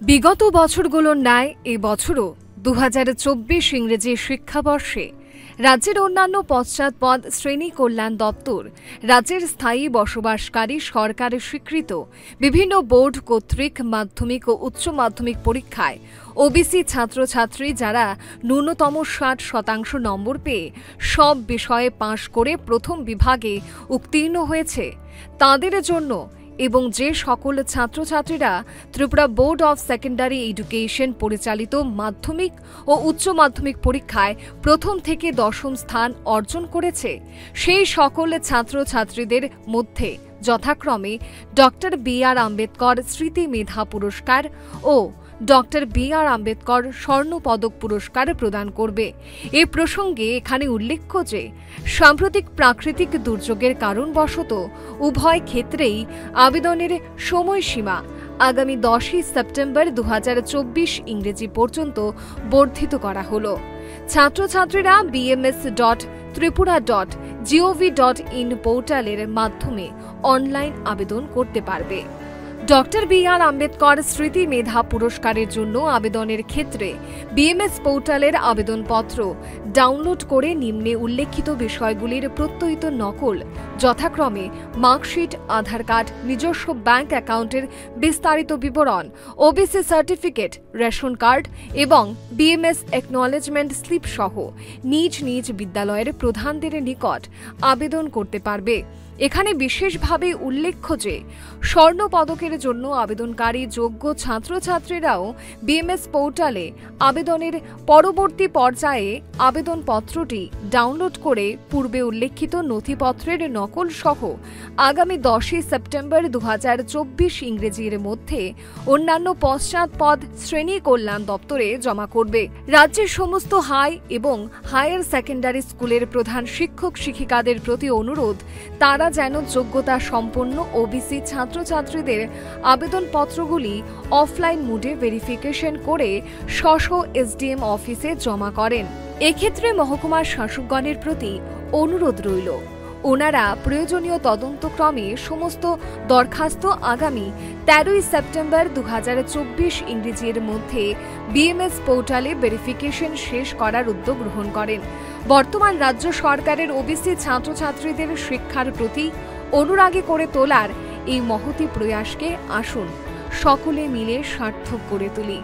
বিগত বছরগুলোর ন্যায় এই বছরও 2024 ইংরেজি শিক্ষাবর্ষে রাজ্যের অন্যান্য পশ্চাৎপদ শ্রেণী কল্যাণ দপ্তর রাজ্যের স্থায়ী বসবাসকারী সরকারের স্বীকৃত বিভিন্ন বোর্ড কর্তৃক মাধ্যমিক ও উচ্চ মাধ্যমিক পরীক্ষায় ওবিসি ছাত্রছাত্রী যারা ন্যূনতম 60% নম্বর পেয়ে সব বিষয়ে পাশ করে প্রথম বিভাগে উত্তীর্ণ হয়েছে তাদের জন্য এবং যে সকল ছাত্রছাত্রীরা Tripura board of secondary education পরিচালিত মাধ্যমিক ও উচ্চ মাধ্যমিক পরীক্ষায় প্রথম থেকে দশম স্থান অর্জন করেছে সেই সকল ছাত্রছাত্রীদের মধ্যে যথাক্রমে ডক্টর বি.আর. আম্বেদকর স্মৃতি মেধা পুরস্কার ও ডক্টর বি.আর. আম্বেদকর স্বর্ণ পদক পুরস্কার প্রদান করবে। এ প্রসঙ্গে এখানে উল্লেখ্য যে সাম্প্রতিক প্রাকৃতিক দুর্যোগের কারণবশত উভয় ক্ষেত্রেই আবেদনের সময়সীমা আগামী 10 সেপ্টেম্বর 2024 ইংরেজি পর্যন্ত বর্ধিত করা হলো। ছাত্রছাত্রীরা bms.tripura.gov.in পোর্টালের মাধ্যমে অনলাইন আবেদন করতে পারবে। Doctor B.R.. আম্বেদকর স্মৃতি মেধা পুরস্কারের জন্য আবেদনের ক্ষেত্রে বিএমএস পোর্টালের আবেদনপত্র ডাউনলোড করে নিম্নে উল্লেখিত বিষয়গুলির প্রত্যয়িত নকল যথাক্রমে মার্কশিট, আধার কার্ড, নিজস্ব ব্যাংক অ্যাকাউন্টের বিস্তারিত বিবরণ, ওবিসি সার্টিফিকেট, রেশন কার্ড এবং বিএমএস অ্যাকনলেজমেন্ট স্লিপ সহ নিজ নিজ বিদ্যালয়ের প্রধানদের নিকট আবেদন করতে পারবে। এখানে বিশেষভাবে উল্লেখ্য যে স্বর্ণ পদকের জন্য আবেদনকারী যোগ্য ছাত্রছাত্রীরাও বিএমএস পোর্টালে আবেদনের পরবর্তী পর্যায়ে আবেদনপত্রটি ডাউনলোড করে পূর্বে উল্লেখিত নথিপত্রের নকল সহ আগামী 10 সেপ্টেম্বর 2024 ইংরেজির মধ্যে অন্যান্য পশ্চাৎপদ শ্রেণী কল্যাণ দপ্তরে জমা করবে। রাজ্যের সমস্ত হাই এবং হায়ার সেকেন্ডারি স্কুলের প্রধান শিক্ষক শিক্ষিকাদের প্রতি অনুরোধ তারা যেন যোগ্যতা সম্পন্ন ওবিসি ছাত্রছাত্রীদের আবেদনপত্রগুলি অফলাইন মোডে ভেরিফিকেশন করে স্ব এসডিএম অফিসে জমা করেন। এক্ষেত্রে মহকুমার শাসকগণের প্রতি অনুরোধ রইল ওনারা প্রয়োজনীয় তদন্তক্রমে সমস্ত দরখাস্ত আগামী 13 সেপ্টেম্বর 2024 ইংরেজির মধ্যে বিএমএস পোর্টালে ভেরিফিকেশন শেষ করার উদ্যোগ গ্রহণ করেন। বর্তমান রাজ্য সরকারের ওবিসি ছাত্রছাত্রীদের শিক্ষার প্রতি অনুরাগী করে তোলার এই মহতী প্রয়াসকে আসুন সকলে মিলে সার্থক করে তুলি।